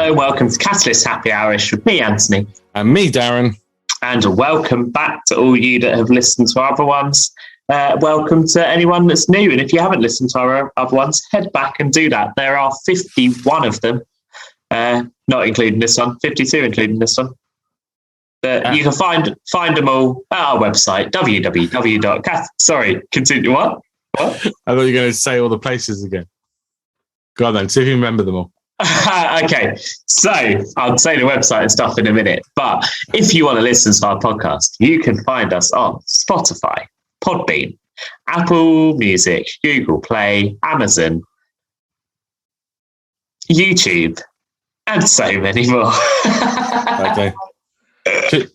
Hello and welcome to Catalyst Happy Hour-ish with me, Antony. And me, Darren. And welcome back to all you that have listened to our other ones. Welcome to anyone that's new. And if you haven't listened to our other ones, head back and do that. There are 51 of them, not including this one, 52 including this one. But you can find them all at our website, Sorry, continue what? I thought you were going to say all the places again. Go on then, see if you remember them all. Okay, so I'll say the website and stuff in a minute. But if you want to listen to our podcast, you can find us on Spotify, Podbean, Apple Music, Google Play, Amazon, YouTube, and so many more. Okay.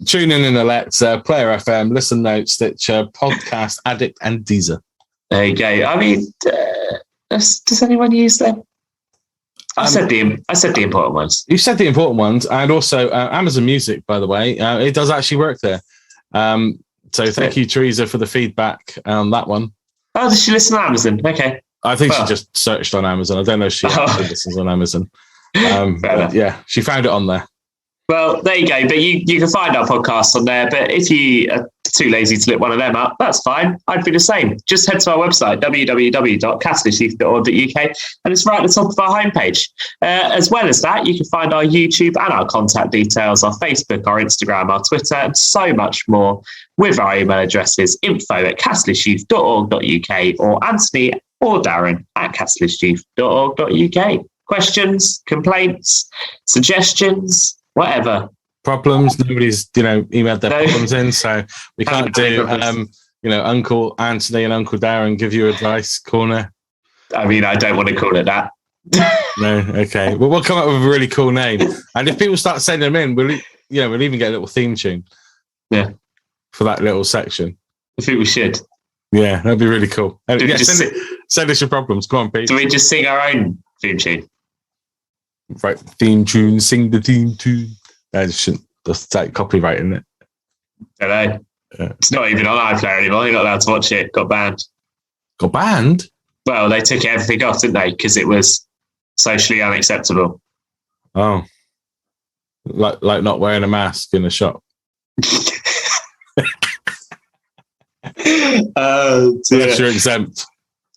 Tune in the Let's Player FM, Listen Notes, Stitcher, Podcast Addict, and Deezer. There you go. I mean, does anyone use them? I said the important ones. You said the important ones, and also Amazon Music, by the way. It does actually work there. So thank you, Teresa, for the feedback on that one. Oh, does she listen to Amazon? Okay. I think she just searched on Amazon. I don't know if she actually listens on Amazon. But yeah, she found it on there. Well, there you go. But you can find our podcast on there. But if you are too lazy to look one of them up, that's fine. I'd be the same. Just head to our website, www.catalystyouth.org.uk, and it's right at the top of our homepage. As well as that, you can find our YouTube and our contact details, our Facebook, our Instagram, our Twitter, and so much more with our email addresses, info@catalystyouth.org.uk or Antony or Darren at catalystyouth.org.uk. Questions, complaints, suggestions, whatever. Problems. Nobody's, emailed their problems in, so we can't do, Uncle Antony and Uncle Darren give you advice corner. I mean, I don't want to call it that. No, okay. Well, we'll come up with a really cool name, and if people start sending them in, we'll even get a little theme tune. Yeah, for that little section. I think we should. Yeah, that'd be really cool. Send us your problems. Come on, Pete. Do we just sing our own theme tune? Right, theme tune, sing the theme tune. That's like copyright, isn't it? Don't know. Yeah. It's not even on iPlayer anymore. You're not allowed to watch it. Got banned. Got banned? Well, they took everything off, didn't they? Because it was socially unacceptable. Oh. Like not wearing a mask in a shop. Oh, unless you're exempt.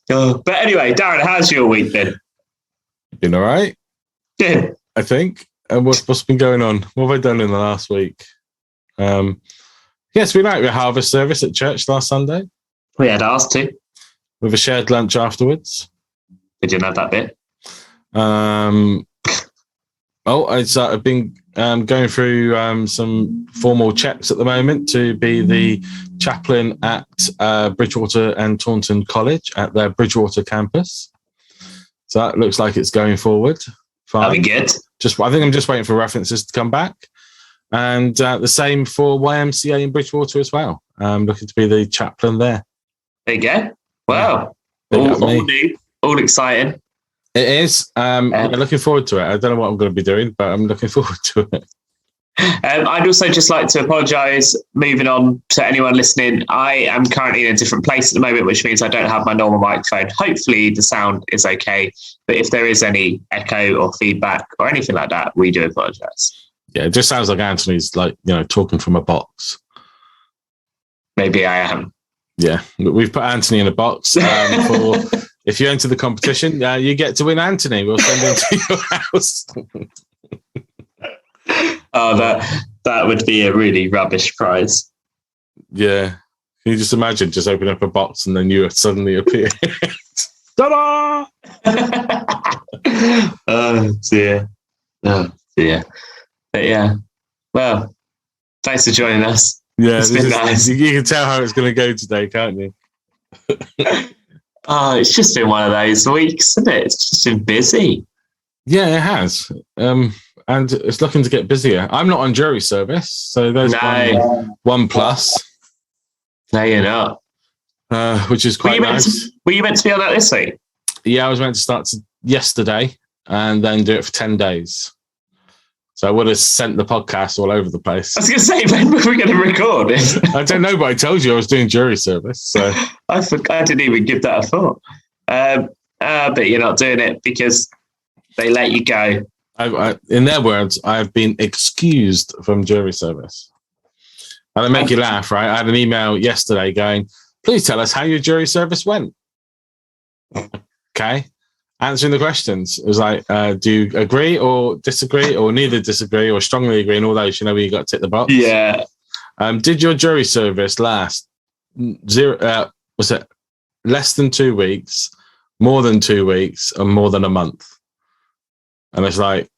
Oh. But anyway, Darren, how's your week been? Been all right. Yeah, I think. And what's been going on? What have I done in the last week? Yes, we went out with a harvest service at church last Sunday. We had ours too. With a shared lunch afterwards. We didn't have that bit. I've been going through some formal checks at the moment to be the chaplain at Bridgewater and Taunton College at their Bridgewater campus. So that looks like it's going forward. Fine. That'd be good. I think I'm just waiting for references to come back. And the same for YMCA in Bridgewater as well. I'm looking to be the chaplain there. There you go. Wow. All new, all exciting. It is. I'm looking forward to it. I don't know what I'm going to be doing, but I'm looking forward to it. I'd also just like to apologise, moving on to anyone listening. I am currently in a different place at the moment, which means I don't have my normal microphone. Hopefully the sound is okay. But if there is any echo or feedback or anything like that, we do apologise. Yeah, it just sounds like Anthony's talking from a box. Maybe I am. Yeah, we've put Antony in a box for if you enter the competition, you get to win Antony. We'll send him to your house. Oh, that would be a really rubbish prize. Yeah. Can you just imagine just opening up a box and then you suddenly appear? Ta-da! Oh, dear. Oh, dear. But yeah. Well, thanks for joining us. Yeah, it's been nice. You can tell how it's going to go today, can't you? Oh, it's just been one of those weeks, isn't it? It's just been busy. Yeah, it has. And it's looking to get busier. I'm not on jury service, so there's one plus. No, you're not. Which is quite nice. Were you meant to be on that this week? Yeah, I was meant to start yesterday and then do it for 10 days. So I would have sent the podcast all over the place. I was going to say, when were we going to record it? I don't know, but I told you I was doing jury service. So I didn't even give that a thought. But you're not doing it because they let you go. In their words, I've been excused from jury service. And they make you laugh, right? I had an email yesterday going, please tell us how your jury service went. Okay. Answering the questions. It was like, do you agree or disagree or neither disagree or strongly agree and all those, where you got to tick the box? Yeah. Did your jury service last less than 2 weeks, more than 2 weeks, and more than a month? And it's like,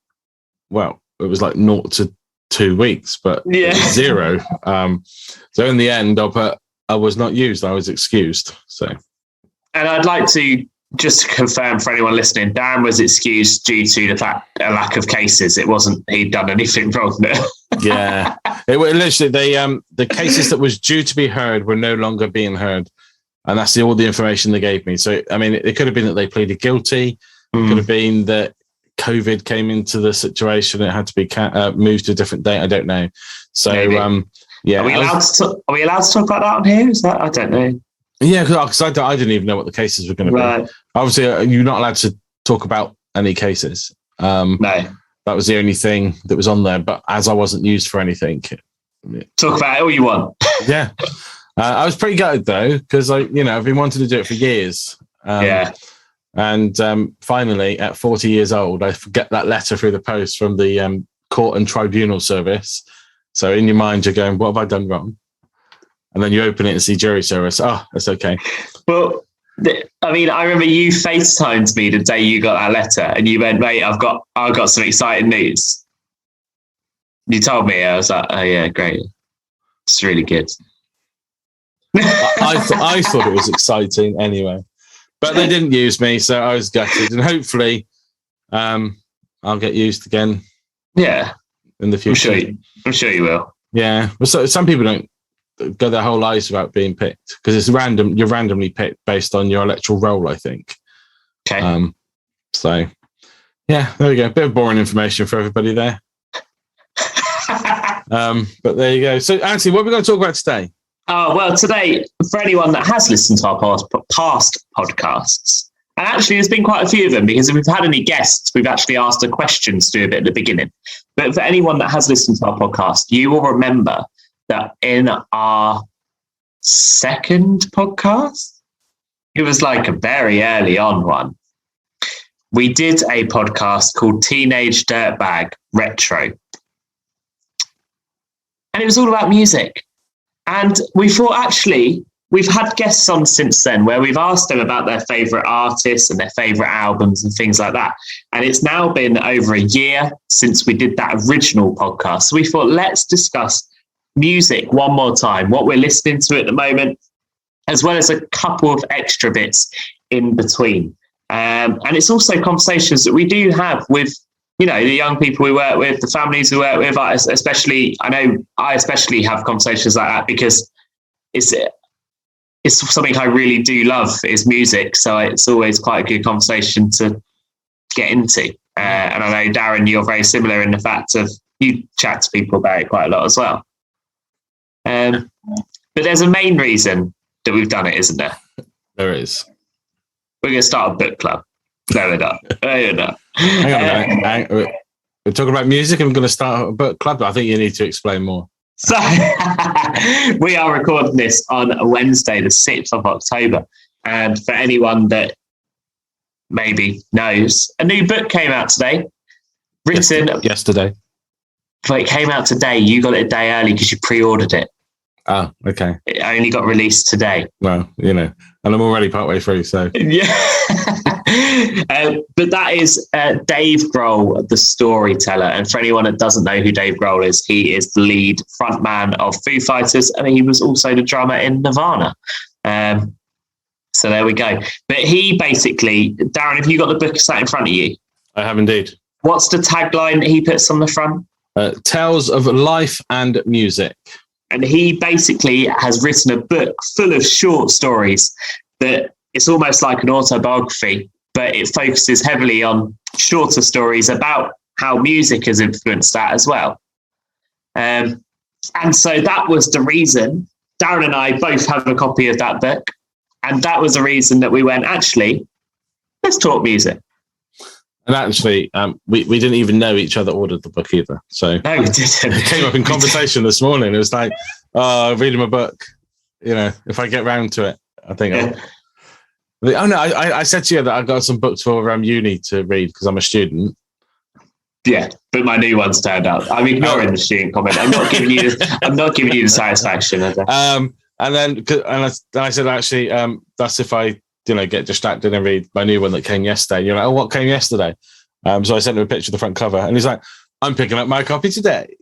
well, it was like 0 to 2 weeks, but zero. So in the end, I was not used. I was excused. So, and I'd like to just confirm for anyone listening, Darren was excused due to the fact a lack of cases. It wasn't he'd done anything wrong. Yeah, it literally the cases that was due to be heard were no longer being heard, and that's all the information they gave me. So I mean, it could have been that they pleaded guilty. It could have been that COVID came into the situation. It had to be moved to a different date. I don't know. So yeah, are we allowed to talk about that on here? Is that I don't know. Yeah, because I didn't even know what the cases were going to be. Obviously, you're not allowed to talk about any cases. No. That was the only thing that was on there. But as I wasn't used for anything. Talk about it all you want. Yeah. I was pretty gutted, though, because I've been wanting to do it for years. And finally, at 40 years old, I get that letter through the post from the court and tribunal service. So in your mind, you're going, what have I done wrong? And then you open it and see jury service. Oh, that's okay. Well, I remember you FaceTimed me the day you got that letter and you went, mate, I've got some exciting news. You told me. I was like, oh yeah, great. It's really good. I thought it was exciting anyway. But they didn't use me, so I was gutted. And hopefully I'll get used again. Yeah. In the future. I'm sure you will. Yeah. Well, so some people don't go their whole lives without being picked because it's random. You're randomly picked based on your electoral roll, I think. Okay. So, yeah, there we go. A bit of boring information for everybody there. But there you go. So, Antony, what are we going to talk about today? Oh, well, today, for anyone that has listened to our past podcasts, and actually there's been quite a few of them because if we've had any guests, we've actually asked the questions to do a bit at the beginning. But for anyone that has listened to our podcast, you will remember that in our second podcast, it was like a very early on one, we did a podcast called Teenage Dirtbag Retro. And it was all about music. And we thought, actually, we've had guests on since then where we've asked them about their favourite artists and their favourite albums and things like that. And it's now been over a year since we did that original podcast. So we thought, let's discuss music one more time, what we're listening to at the moment, as well as a couple of extra bits in between. And it's also conversations that we do have with, the young people we work with, the families we work with, I especially have conversations like that because it's something I really do love is music. So it's always quite a good conversation to get into. And I know, Darren, you're very similar in the fact of you chat to people about it quite a lot as well. But there's a main reason that we've done it, isn't there? There is. We're going to start a book club. No, we're not. Hang on a minute. We're talking about music and we're going to start a book club. I think you need to explain more. So we are recording this on Wednesday, the 6th of October. And for anyone that maybe knows, a new book came out today. Written yesterday. But it came out today. You got it a day early because you pre-ordered it. Oh, okay. It only got released today. Well, and I'm already partway through, so. Yeah. But that is Dave Grohl, the storyteller. And for anyone that doesn't know who Dave Grohl is, he is the lead frontman of Foo Fighters, and he was also the drummer in Nirvana. So there we go. But he basically, Darren, have you got the book sat in front of you? I have indeed. What's the tagline he puts on the front? Tales of life and music. And he basically has written a book full of short stories that it's almost like an autobiography, but it focuses heavily on shorter stories about how music has influenced that as well. And so that was the reason. Darren and I both have a copy of that book. And that was the reason that we went, actually, let's talk music. And actually, we didn't even know each other ordered the book either. So no, we didn't. It came up in conversation this morning. It was like, oh, reading my book. If I get round to it, I think. Oh no, I said to you that I got some books for uni to read because I'm a student. Yeah, but my new one's turned out. I'm ignoring the student comment. I'm not giving you the satisfaction. And I said actually, that's if I get distracted and read my new one that came yesterday. And you're like, oh, what came yesterday? So I sent him a picture of the front cover, and he's like, I'm picking up my copy today.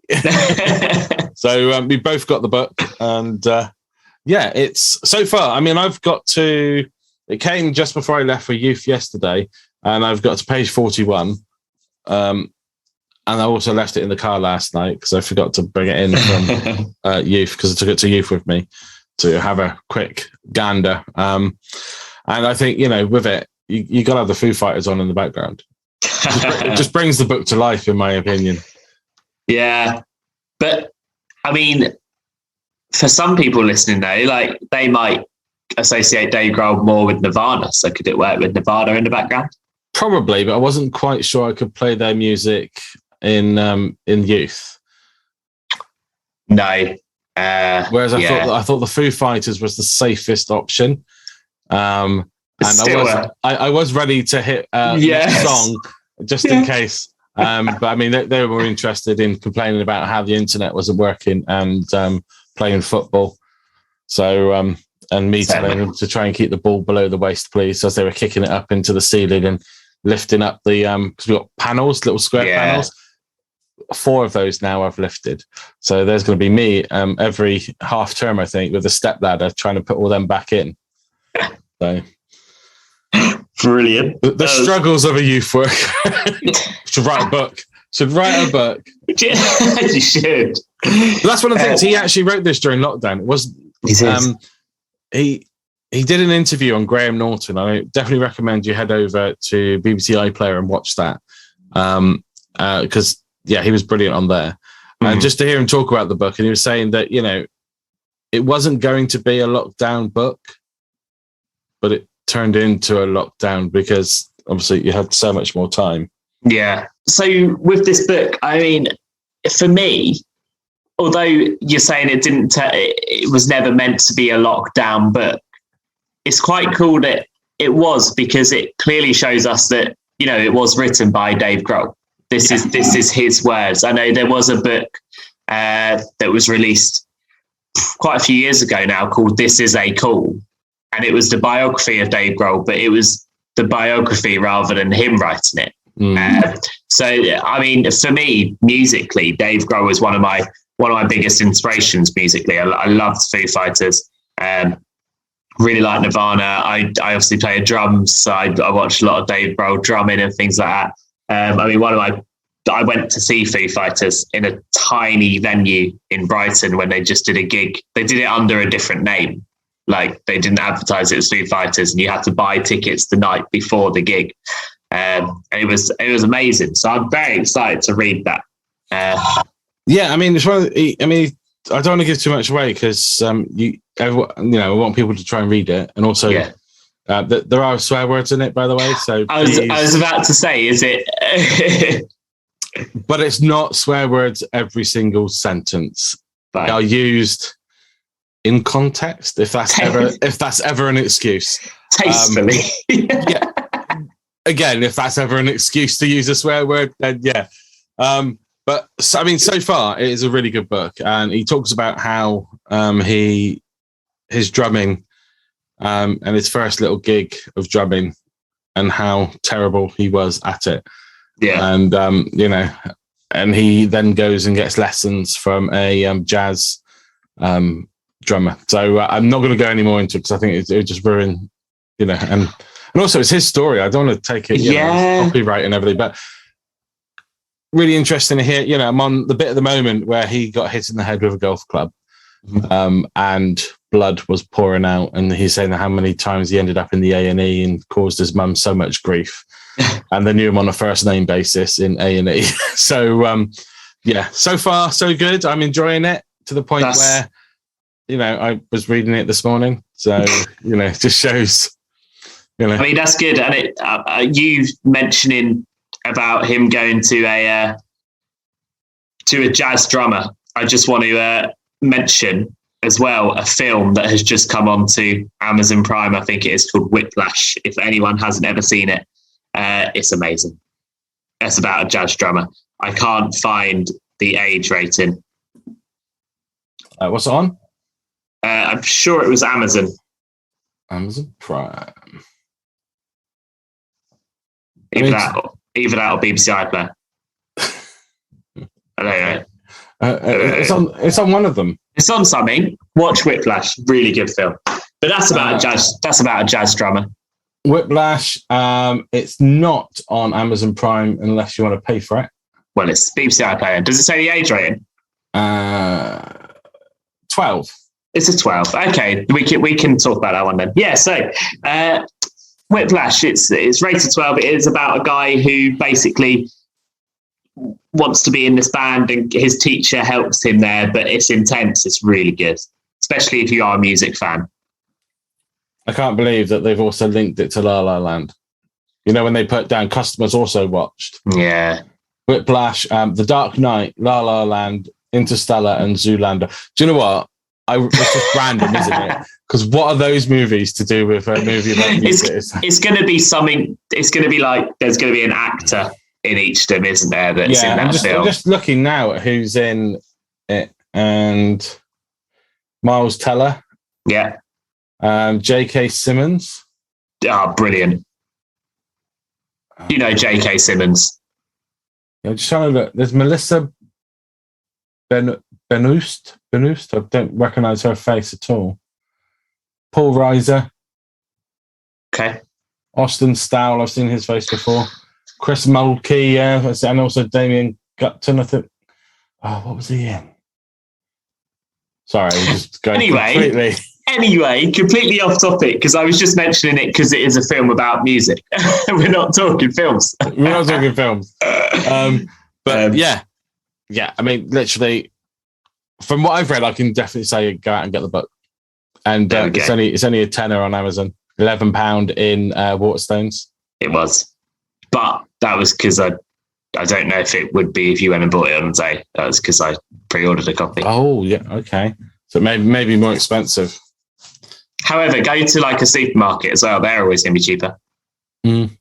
So we both got the book, and it's so far. I mean, it came just before I left for youth yesterday, and I've got to page 41. And I also left it in the car last night because I forgot to bring it in from youth, because I took it to youth with me to have a quick gander. And I think, with it, you got to have the Foo Fighters on in the background. It just brings the book to life, in my opinion. Yeah. But, I mean, for some people listening, though, like, they might associate Dave Grohl more with Nirvana. So could it work with Nirvana in the background? Probably, but I wasn't quite sure I could play their music in youth. No. Whereas I thought the Foo Fighters was the safest option. And I was ready to hit next song just in case. But I mean, they were interested in complaining about how the internet wasn't working and playing football. So, and me telling them to try and keep the ball below the waist, please, as they were kicking it up into the ceiling and lifting up the, because we've got panels, little square panels. 4 of those now I've lifted. So there's going to be me every half term, I think, with a step ladder trying to put all them back in. So brilliant. The struggles of a youth worker. Should write a book. You should. But that's one of the things. He actually wrote this during lockdown. It was he did an interview on Graham Norton. I definitely recommend you head over to BBC iPlayer and watch that. Because he was brilliant on there. And just to hear him talk about the book, and he was saying that, it wasn't going to be a lockdown book, but it turned into a lockdown because obviously you had so much more time. Yeah. So with this book, I mean, for me, although you're saying it was never meant to be a lockdown book, it's quite cool that it was, because it clearly shows us that, it was written by Dave Grohl. This is his words. I know there was a book that was released quite a few years ago now called This Is a Cool. And it was the biography of Dave Grohl, but it was the biography rather than him writing it. So, I mean, for me, musically, Dave Grohl was one of my biggest inspirations musically. I loved Foo Fighters. Really like Nirvana. I obviously play drums, so I watched a lot of Dave Grohl drumming and things like that. I mean, I went to see Foo Fighters in a tiny venue in Brighton when they just did a gig. They did it under a different name. Like, they didn't advertise it as Foo Fighters, and you had to buy tickets the night before the gig. And it was amazing. So I'm very excited to read that. I mean, I don't want to give too much away because I want people to try and read it, and also there are swear words in it, by the way. So I was about to say, is it? But it's not swear words every single sentence. Right. They are used in context, if that's ever an excuse. Tastefully. Again, if that's ever an excuse to use a swear word, then yeah. But I mean, so far it is a really good book, and he talks about how his drumming and his first little gig of drumming, and how terrible he was at it. Yeah, and and he then goes and gets lessons from a jazz drummer. So I'm not going to go any more into it because I think it would just ruin, and also it's his story. I don't want to take it, copyright and everything, but really interesting to hear. I'm on the bit at the moment where he got hit in the head with a golf club, and blood was pouring out, and he's saying how many times he ended up in the A&E and caused his mum so much grief, and they knew him on a first name basis in A&E. So so far so good. I'm enjoying it to the point where I was reading it this morning, so it just shows. I mean, that's good. And you mentioning about him going to a jazz drummer, I just want to mention as well a film that has just come onto Amazon Prime. I think it is called Whiplash. If anyone hasn't ever seen it, it's amazing. It's about a jazz drummer. I can't find the age rating. What's it on? I'm sure it was Amazon. Amazon Prime. Either that or BBC iPlayer. I don't know. It's on one of them. It's on something. Watch Whiplash. Really good film. But that's about a jazz. That's about a jazz drummer. Whiplash. It's not on Amazon Prime unless you want to pay for it. Well, it's BBC iPlayer. Does it say the age rating? 12. It's a 12. Okay, we can talk about that one then. Yeah. So, Whiplash. It's rated 12. It is about a guy who basically wants to be in this band, and his teacher helps him there. But it's intense. It's really good, especially if you are a music fan. I can't believe that they've also linked it to La La Land. You know, when they put down customers also watched. Yeah. Whiplash, The Dark Knight, La La Land, Interstellar, and Zoolander. Do you know what? It's just random, isn't it? Because what are those movies to do with a movie about music? It's going to be something. It's going to be like there's going to be an actor in each of them, isn't there? That's in that film. I'm just looking now at who's in it, and Miles Teller. Yeah. J.K. Simmons. Oh, brilliant. You know J.K. Simmons. I'm just trying to look. There's Melissa Benoist. I don't recognise her face at all. Paul Reiser. Okay. Austin Stowell. I've seen his face before. Chris Mulkey, yeah. And also Damien Gutton, I think. Oh, what was he in? Sorry, I'm just going completely off topic, because I was just mentioning it because it is a film about music. We're not talking films. But yeah. I mean, literally, from what I've read, I can definitely say go out and get the book. And it's only a tenner on Amazon, £11 in Waterstones. It was, but that was because I don't know if it would be if you went and bought it on the day. That was because I pre-ordered a copy. Oh yeah, okay. So maybe more expensive. However, go to like a supermarket as well. They're always going to be cheaper. Mm.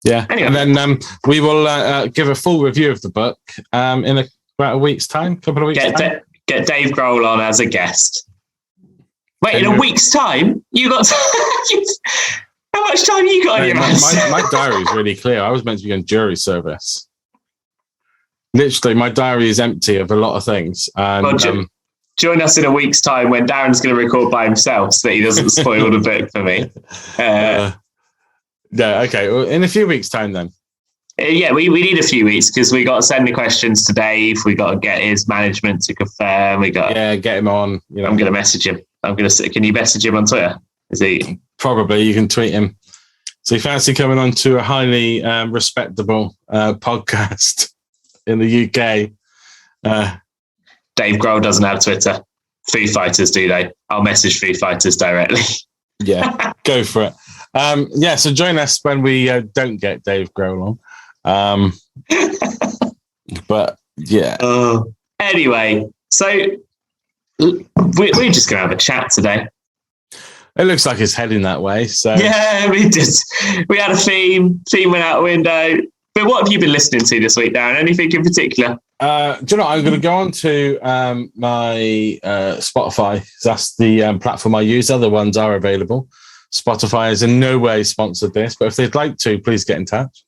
Yeah. Anyway. And then we will give a full review of the book in about a week's time, couple of weeks' time. Get Dave Grohl on as a guest. Wait, in a week's time? You got... How much time you got in your hands? My diary is really clear. I was meant to be on jury service. Literally, my diary is empty of a lot of things. And, join us in a week's time when Darren's going to record by himself so that he doesn't spoil the book for me. Okay. Well, in a few weeks' time then. Yeah, we need a few weeks because we got to send the questions to Dave. We got to get his management to confirm. Get him on. You know. I'm going to message him. Can you message him on Twitter? Is he? Probably. You can tweet him. So you fancy coming on to a highly respectable podcast in the UK? Dave Grohl doesn't have Twitter. Foo Fighters, do they? I'll message Foo Fighters directly. Yeah, go for it. So join us when we don't get Dave Grohl on. But yeah. Anyway, so we're just going to have a chat today. It looks like it's heading that way. So yeah, we had a theme went out the window. But what have you been listening to this week, Darren? Anything in particular? Do you know, I'm going to go on to my Spotify. That's the platform I use. Other ones are available. Spotify has in no way sponsored this, but if they'd like to, please get in touch.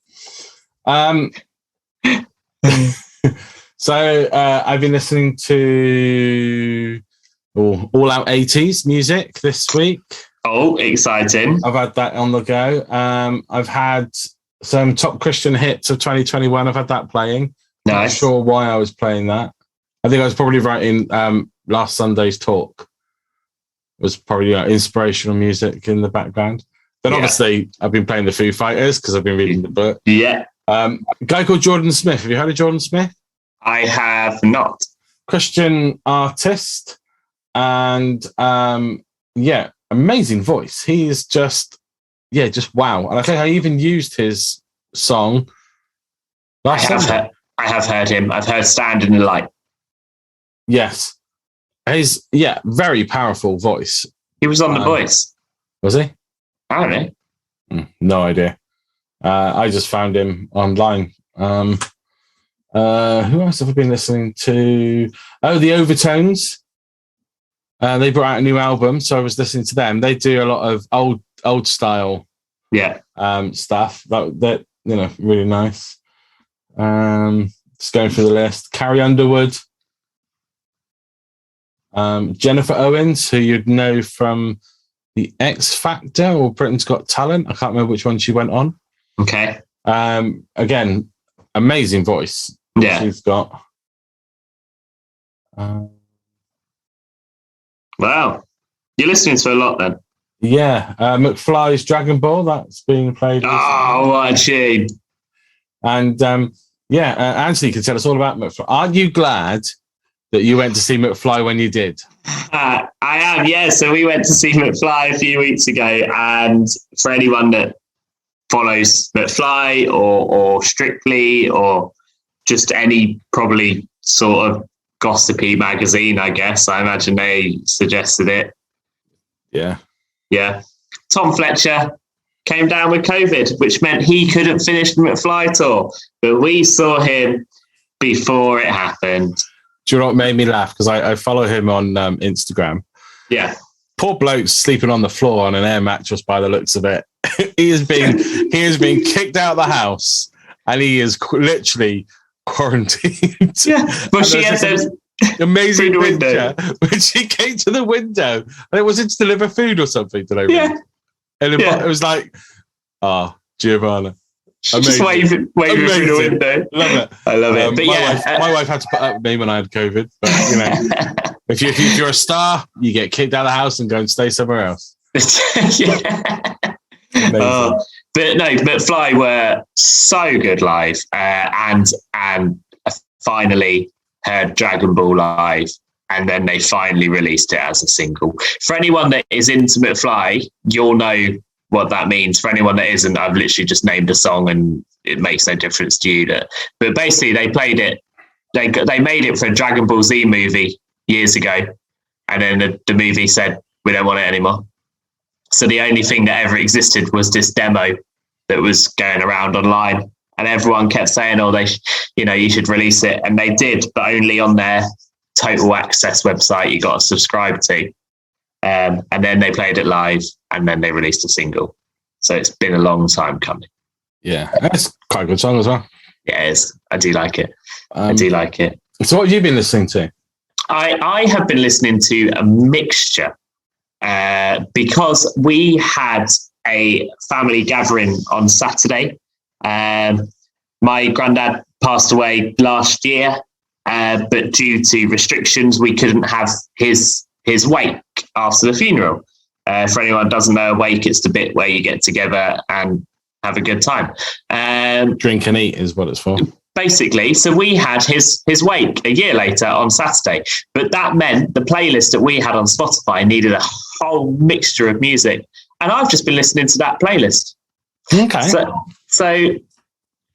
So I've been listening to All Out 80s music this week. Oh, exciting. I've had that on the go. I've had some top Christian hits of 2021. I've had that playing. Nice. Not sure why I was playing that. I think I was probably writing last Sunday's talk. It was probably inspirational music in the background. Then obviously I've been playing the Foo Fighters because I've been reading the book. Yeah. A guy called Jordan Smith. Have you heard of Jordan Smith? I have not. Christian artist. And amazing voice. He is just wow. And I think I even used his song last Sunday. I have heard him. I've heard Stand in the Light. Yes. His, very powerful voice. He was on The Voice. Was he? I don't know. No idea. I just found him online. Who else have I been listening to? Oh, the Overtones. They brought out a new album, so I was listening to them. They do a lot of old style stuff. That really nice. Just going through the list. Carrie Underwood. Jennifer Owens, who you'd know from the X Factor or Britain's Got Talent. I can't remember which one she went on. Okay. Again, amazing voice. Yeah. She's got. Wow. You're listening to a lot then. Yeah. McFly's Dragon Ball, that's being played. Oh, what a tune. And Antony can tell us all about McFly. Aren't you glad that you went to see McFly when you did? I am, yeah. So we went to see McFly a few weeks ago, and for anyone that follows McFly or Strictly or just any probably sort of gossipy magazine, I guess, I imagine they suggested it. Yeah. Yeah. Tom Fletcher came down with COVID, which meant he couldn't finish the McFly tour, but we saw him before it happened. Do you know what made me laugh? Because I follow him on Instagram. Yeah. Poor bloke's sleeping on the floor on an air mattress by the looks of it. he has been kicked out of the house and he is literally quarantined. Yeah. But she had those amazing picture when she came to the window and it was to deliver food or something. Did I read? Yeah. And it was like, Giovanna. Just waving through the window. Love it. I love it. But my wife had to put up with me when I had COVID. But if you're a star, you get kicked out of the house and go and stay somewhere else. But no, McFly were so good live, and finally heard Dragon Ball live, and then they finally released it as a single. For anyone that is into McFly, you'll know what that means. For anyone that isn't, I've literally just named a song and it makes no difference to you. But basically they played it, they made it for a Dragon Ball Z movie years ago, and then the movie said, we don't want it anymore. So the only thing that ever existed was this demo that was going around online, and everyone kept saying, you should release it. And they did, but only on their Total Access website you got to subscribe to. And then they played it live, and then they released a single. So it's been a long time coming. Yeah, that's quite a good song as well. Yeah, it is. I do like it. I do like it. So what have you been listening to? I have been listening to a mixture because we had a family gathering on Saturday. My granddad passed away last year, but due to restrictions, we couldn't have his wake after the funeral. For anyone who doesn't know, a wake, it's the bit where you get together and have a good time. Drink and eat is what it's for. Basically, so we had his wake a year later on Saturday, but that meant the playlist that we had on Spotify needed a whole mixture of music, and I've just been listening to that playlist. Okay. So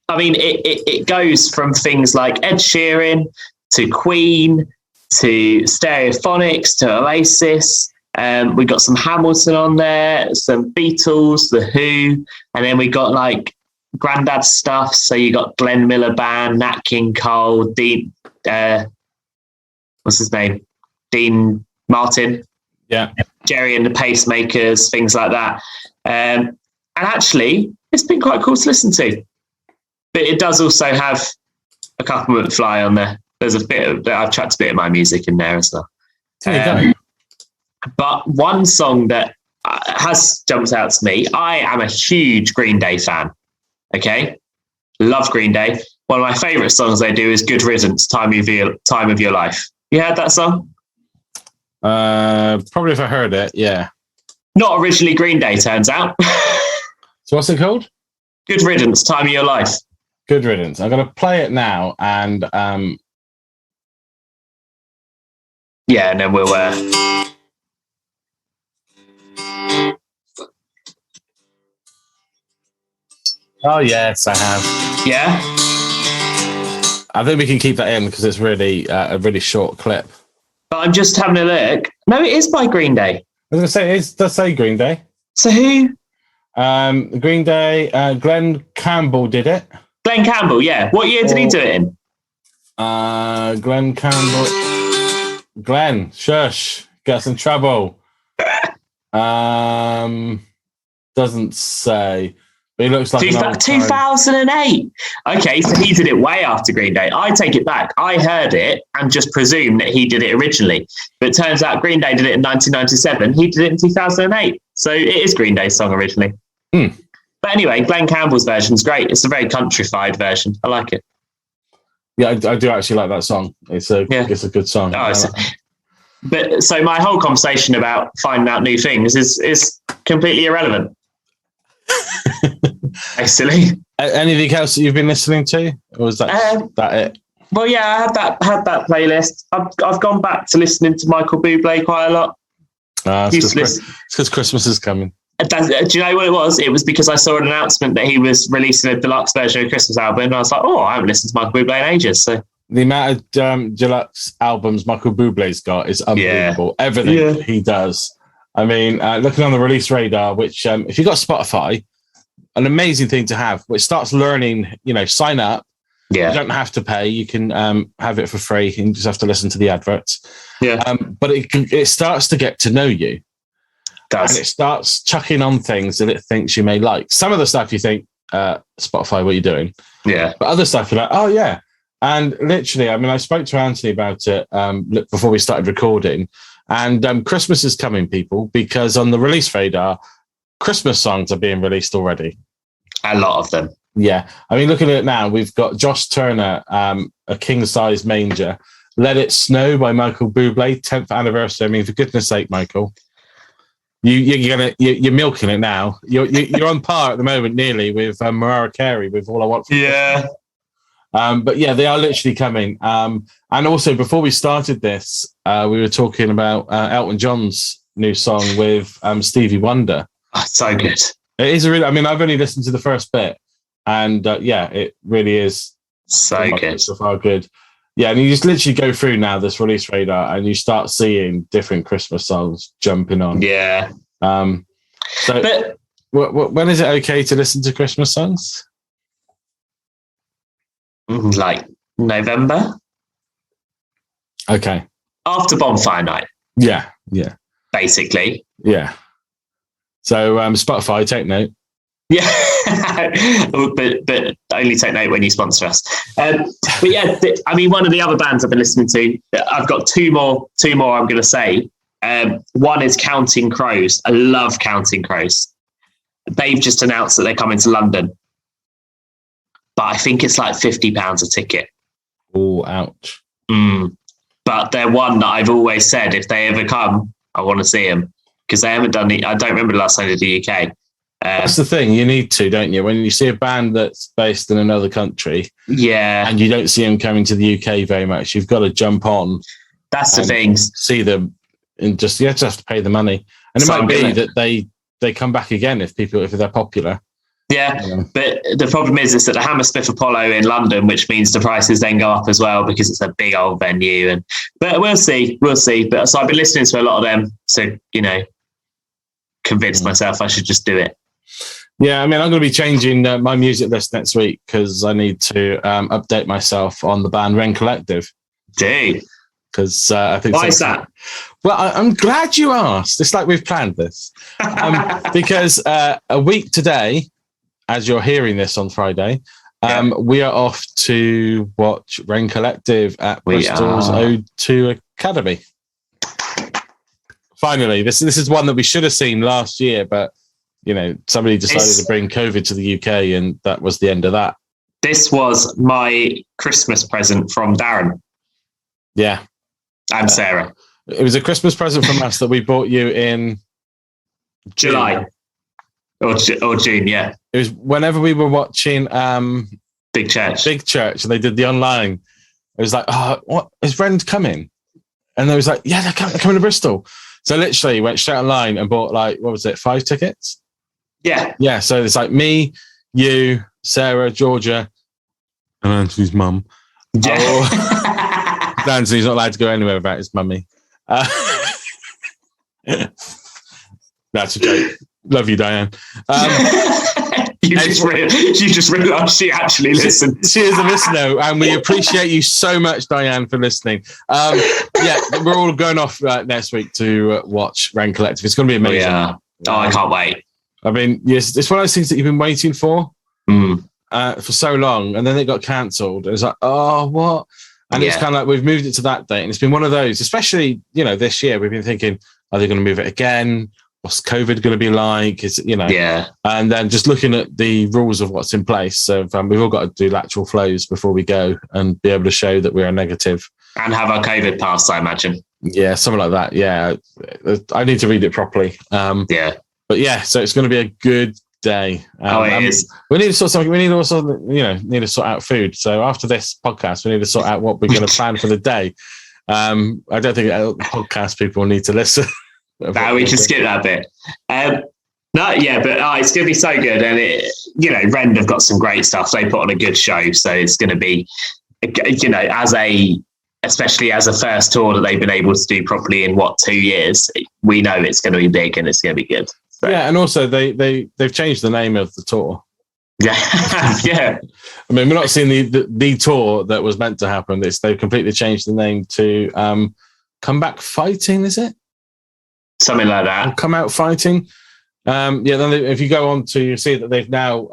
I mean, it goes from things like Ed Sheeran to Queen to Stereophonics to Oasis. We got some Hamilton on there, some Beatles, The Who, and then we got like Grandad stuff. So you got Glenn Miller Band, Nat King Cole, Dean, what's his name? Dean Martin. Yeah. Jerry and the Pacemakers, things like that. And actually, it's been quite cool to listen to. But it does also have a couple of McFly on there. There's a bit of, I've chucked a bit of my music in there as well. But one song that has jumped out to me, I am a huge Green Day fan. Okay? Love Green Day. One of my favourite songs they do is Good Riddance, Time of Your Life. You heard that song? Probably if I heard it, yeah. Not originally Green Day, turns out. So what's it called? Good Riddance, Time of Your Life. Good Riddance. I'm going to play it now, and yeah, and then we'll Oh, yes, I have. Yeah? I think we can keep that in because it's really a really short clip. But I'm just having a look. No, it is by Green Day. I was going to say, it does say Green Day. So who? Green Day, Glenn Campbell did it. Glenn Campbell, yeah. What year did he do it in? Glenn Campbell. Glenn, shush. Get us in trouble. Doesn't say. But he looks like 2008. Okay, so he did it way after Green Day. I take it back. I heard it and just presumed that he did it originally. But it turns out Green Day did it in 1997. He did it in 2008. So it is Green Day's song originally. But anyway, Glenn Campbell's version is great. It's a very countrified version. I like it. Yeah, I do actually like that song. It's a good song. But so my whole conversation about finding out new things is completely irrelevant. Basically. Anything else that you've been listening to, or was that it? Well, yeah, I had that playlist. I've gone back to listening to Michael Bublé quite a lot. It's because Christmas is coming. Do you know what it was? It was because I saw an announcement that he was releasing a deluxe version of a Christmas album, and I was like, oh, I haven't listened to Michael Bublé in ages. So the amount of deluxe albums Michael Bublé's got is unbelievable. Yeah. Everything he does. I mean, looking on the release radar, which if you've got Spotify, an amazing thing to have, which starts learning, sign up. Yeah. You don't have to pay. You can have it for free. You just have to listen to the adverts. Yeah. But it starts to get to know you. And it starts chucking on things that it thinks you may like. Some of the stuff you think, Spotify, what are you doing? Yeah. But other stuff you're like, oh, yeah. And literally, I mean, I spoke to Antony about it before we started recording. And Christmas is coming, people, because on the release radar, Christmas songs are being released already. A lot of them. Yeah. I mean, looking at it now, we've got Josh Turner, A King-Size Manger, Let It Snow by Michael Bublé, 10th anniversary. I mean, for goodness sake, Michael. You're milking it now. You're on par at the moment, nearly with Mariah Carey with All I Want. But yeah, they are literally coming. And also, before we started this, we were talking about Elton John's new song with Stevie Wonder. Oh, so good. It is a really. I mean, I've only listened to the first bit, and it really is so good. So far, good. Yeah, and you just literally go through now this release radar, and you start seeing different Christmas songs jumping on. Yeah. So, when is it okay to listen to Christmas songs? Like November. Okay. After bonfire night. Yeah. Yeah. Basically. Yeah. So Spotify, take note. Yeah, but only take note when you sponsor us. But yeah, I mean, one of the other bands I've been listening to, I've got two more I'm going to say. One is Counting Crows. I love Counting Crows. They've just announced that they're coming to London, but I think it's like £50 a ticket. Oh, ouch. But they're one that I've always said, if they ever come, I want to see them, because they haven't done it. I don't remember the last time they did the UK. That's the thing, you need to, don't you? When you see a band that's based in another country, and you don't see them coming to the UK very much, you've got to jump on. That's the thing. See them, and just have to pay the money. And it might be that they come back again if they're popular. Yeah, but the problem is that the Hammersmith Apollo in London, which means the prices then go up as well because it's a big old venue. But we'll see. But so I've been listening to a lot of them, so convinced myself I should just do it. Yeah, I mean, I'm going to be changing my music list next week because I need to update myself on the band Ren Collective. Do? Because I think. Why is that? Well, I'm glad you asked. It's like we've planned this. Because a week today, as you're hearing this on Friday, we are off to watch Ren Collective at Bristol's O2 Academy. Finally, this is one that we should have seen last year, but somebody decided to bring COVID to the UK, and that was the end of that. This was my Christmas present from Darren. Yeah. And Sarah. It was a Christmas present from us that we bought you in July. Or June, yeah. It was whenever we were watching Big Church, and they did the online. It was like, oh, what is Ren coming? And they was like, yeah, they're coming to Bristol. So literally went straight online and bought 5 tickets? Yeah. Yeah, so it's like me, you, Sarah, Georgia, and Anthony's mum. Anthony's not allowed to go anywhere without his mummy. That's a joke. Love you, Diane. You just realised she actually listens. She is a listener, and we appreciate you so much, Diane, for listening. We're all going off next week to watch Ren Collective. It's going to be amazing. Yeah. I can't wait. I mean, yes, it's one of those things that you've been waiting for so long, and then it got cancelled. It's like, oh, what? And it's kind of like we've moved it to that date, and it's been one of those, especially, this year, we've been thinking, are they going to move it again? What's COVID going to be like? And then just looking at the rules of what's in place. So we've all got to do lateral flows before we go and be able to show that we're negative. And have our COVID pass, I imagine. Yeah, something like that. Yeah. I need to read it properly. But yeah, so it's going to be a good day. It is. We need to sort something. We need also, need to sort out food. So after this podcast, we need to sort out what we're going to plan for the day. I don't think podcast people need to listen. No, we can skip that bit. But it's going to be so good. And Rend have got some great stuff. They put on a good show. So it's going to be, especially as a first tour that they've been able to do properly in 2 years, we know it's going to be big and it's going to be good. So. Yeah. And also they've changed the name of the tour. Yeah. Yeah. I mean, we're not seeing the tour that was meant to happen. They've completely changed the name to Come Back Fighting, is it? Something like that. Come Out Fighting. Then if you go on to, you see that they've now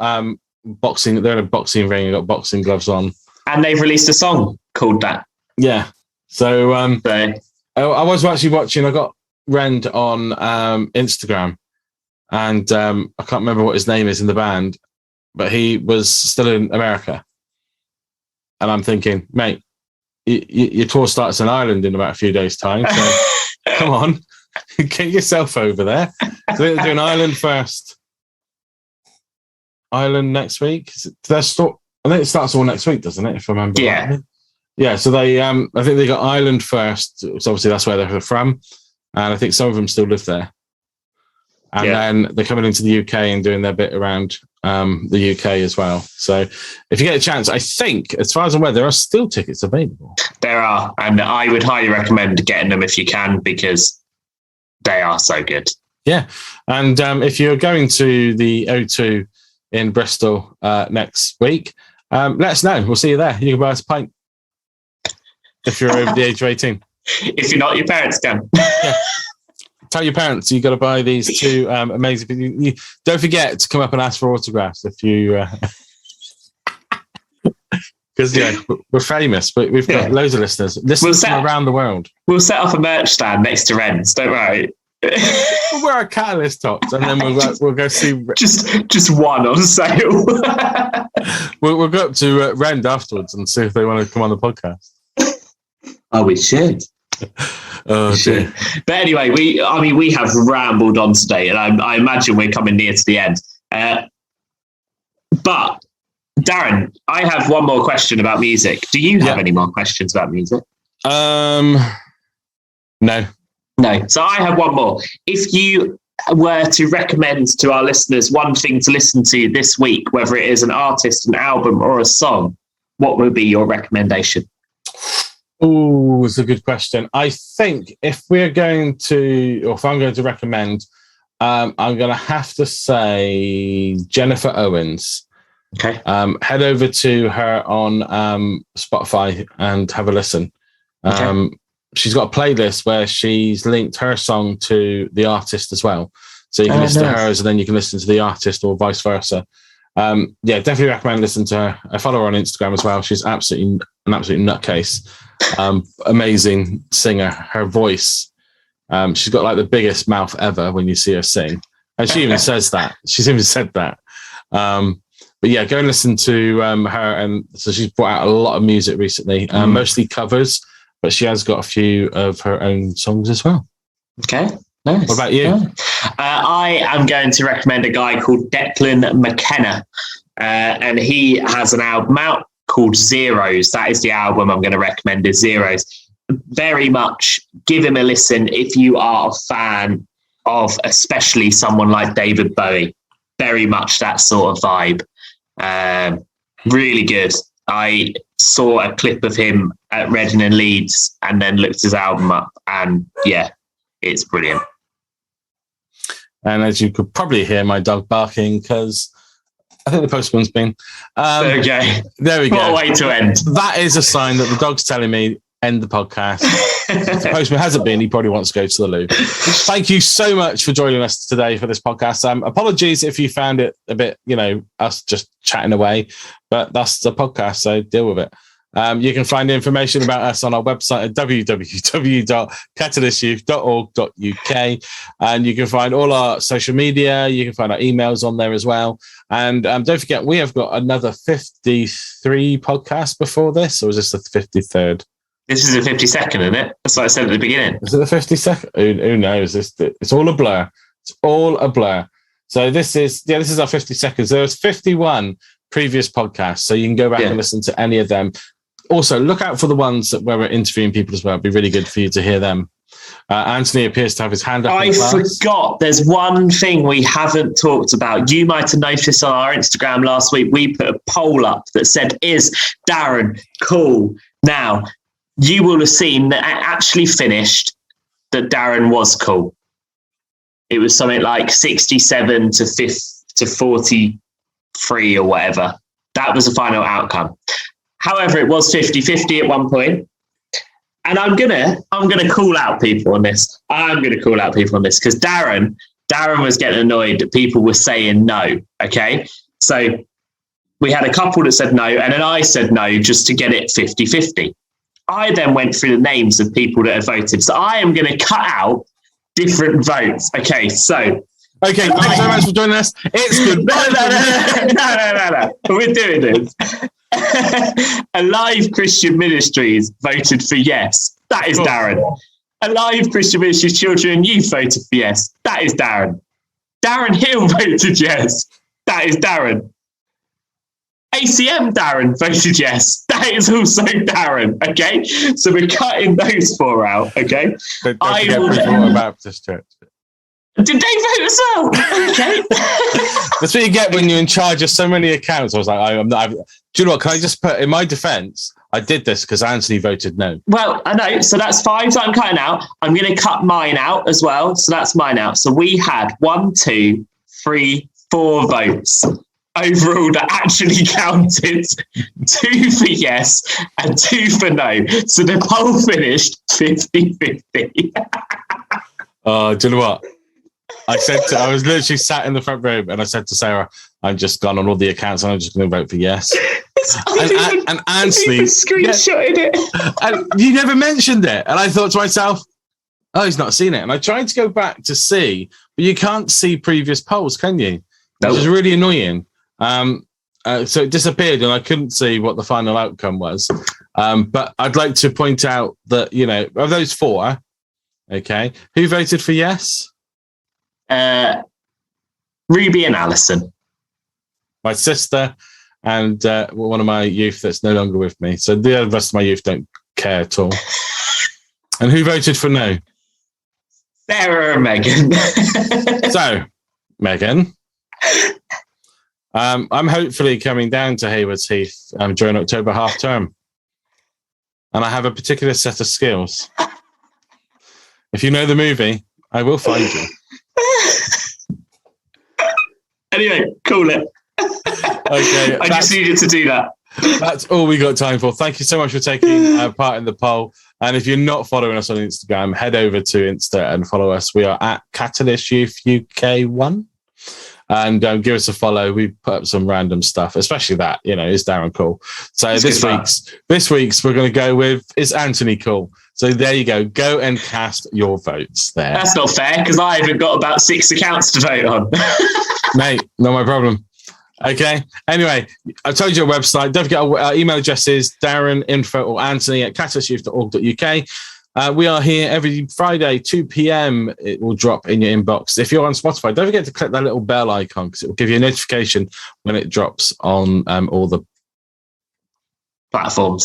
boxing. They're in a boxing ring and got boxing gloves on. And they've released a song called that. Yeah. So I was actually watching. I got Rend on Instagram, and I can't remember what his name is in the band, but he was still in America. And I'm thinking, mate, your tour starts in Ireland in about a few days' time. So come on. Get yourself over there. So they're doing Ireland first. Ireland next week. I think it starts all next week, doesn't it? If I remember. Yeah. Right. Yeah. So they, I think they got Ireland first. So obviously that's where they're from, and I think some of them still live there. And then they're coming into the UK and doing their bit around the UK as well. So if you get a chance, I think, as far as I'm aware, there are still tickets available. There are, and I would highly recommend getting them if you can, because they are so good. Yeah. And if you're going to the O2 in Bristol next week, let us know. We'll see you there. You can buy us a pint if you're over the age of 18. If you're not, your parents can. Yeah. Tell your parents you've got to buy these two amazing. You don't forget to come up and ask for autographs if you... Because we're famous, but we've got loads of listeners from around the world. We'll set up a merch stand next to Ren's, don't worry. We'll wear our Catalyst tops, and then we'll go see. Just one on sale. we'll go up to Rend afterwards and see if they want to come on the podcast. Oh, we should. Oh, dear. But anyway, we have rambled on today, and I imagine we're coming near to the end. But Darren, I have one more question about music. Do you have any more questions about music? No. So I have one more. If you were to recommend to our listeners one thing to listen to this week, whether it is an artist, an album, or a song, what would be your recommendation? Oh, it's a good question. I think if I'm going to recommend, I'm going to have to say Jennifer Owens. Okay. Head over to her on Spotify and have a listen. Okay. She's got a playlist where she's linked her song to the artist as well. So you can listen to hers and then you can listen to the artist or vice versa. Definitely recommend listening to her. I follow her on Instagram as well. She's an absolute nutcase. Amazing singer. Her voice. She's got like the biggest mouth ever when you see her sing. And she even says that. She's even said that. But yeah, go and listen to her. And so she's brought out a lot of music recently, mostly covers, but she has got a few of her own songs as well. Okay. Nice. What about you? Yeah. I am going to recommend a guy called Declan McKenna. And he has an album out called Zeros. That is the album I'm going to recommend, is Zeros. Very much give him a listen if you are a fan of especially someone like David Bowie. Very much that sort of vibe. Really good. I saw a clip of him at Reading and Leeds and then looked his album up, and yeah, it's brilliant. And as you could probably hear, my dog barking because I think the postman's been. Okay. There we go. What a way to end. That is a sign that the dog's telling me end the podcast. If the postman hasn't been, he probably wants to go to the loo. Thank you so much for joining us today for this podcast. Apologies if you found it a bit, us just chatting away, but that's the podcast, so deal with it. You can find information about us on our website at www.catalystyouth.org.uk, and you can find all our social media. You can find our emails on there as well. And don't forget, we have got another 53 podcasts before this, or is this the 53rd? This is the 52nd, isn't it? That's what I said at the beginning. Is it the 52nd? Who knows? It's all a blur. It's all a blur. So this is our 52nd. There was 51 previous podcasts, so you can go back and listen to any of them. Also, look out for the ones where we're interviewing people as well. It'd be really good for you to hear them. Antony appears to have his hand up. I forgot. There's one thing we haven't talked about. You might have noticed on our Instagram last week, we put a poll up that said, is Darren cool? Now, you will have seen that it actually finished that Darren was cool. It was something like 67 to 43 or whatever. That was the final outcome. However, it was 50-50 at one point. And I'm gonna call out people on this. I'm gonna call out people on this because Darren was getting annoyed that people were saying no. Okay. So we had a couple that said no, and then I said no just to get it 50-50. I then went through the names of people that have voted. So I am going to cut out different votes. Okay, so. Okay, thanks so much for joining us. It's good. No. We're doing this. Alive Christian Ministries voted for yes. That is Darren. Alive Christian Ministries Children and Youth voted for yes. That is Darren. Darren Hill voted yes. That is Darren. ACM Darren voted yes. That is also Darren. Okay, so we're cutting those four out. Okay, don't forget Bridgewater Baptist Church. Did they vote as well? Okay, that's what you get when you're in charge of so many accounts. I was like, I'm not. Do you know what? Can I just put in my defence? I did this because Antony voted no. Well, I know. So that's 5 that I'm cutting out. I'm going to cut mine out as well. So that's mine out. So we had 1, 2, 3, 4 votes. Overall, that actually counted 2 for yes and 2 for no. So the poll finished 50-50. Do you know what? I was literally sat in the front room and I said to Sarah, I've just gone on all the accounts and I'm just going to vote for yes. And Antony screenshotted it. And you never mentioned it. And I thought to myself, oh, he's not seen it. And I tried to go back to see, but you can't see previous polls, can you? Nope. Which is really annoying. So it disappeared and I couldn't see what the final outcome was. But I'd like to point out that, of those 4, okay, who voted for yes? Ruby and Alison. My sister and one of my youth that's no longer with me. So the rest of my youth don't care at all. And who voted for no? Sarah and Megan. So, Megan. I'm hopefully coming down to Haywards Heath during October half term. And I have a particular set of skills. If you know the movie, I will find you. Anyway, call it. Okay. I just needed to do that. That's all we got time for. Thank you so much for taking part in the poll. And if you're not following us on Instagram, head over to Insta and follow us. We are at Catalyst Youth UK1. And give us a follow. We put up some random stuff, especially that, is Darren cool? So it's this week's we're going to go with, is Antony cool? So there you go. Go and cast your votes there. That's not fair because I haven't got about 6 accounts to vote on. Mate, not my problem. Okay. Anyway, I told you our website. Don't forget our email address is darreninfo or antony@catalystyouth.org.uk. We are here every Friday, 2 p.m. It will drop in your inbox. If you're on Spotify, don't forget to click that little bell icon because it will give you a notification when it drops on all the platform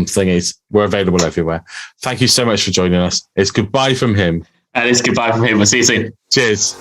thingies. We're available everywhere. Thank you so much for joining us. It's goodbye from him. And it's goodbye from him. We'll see you soon. Cheers.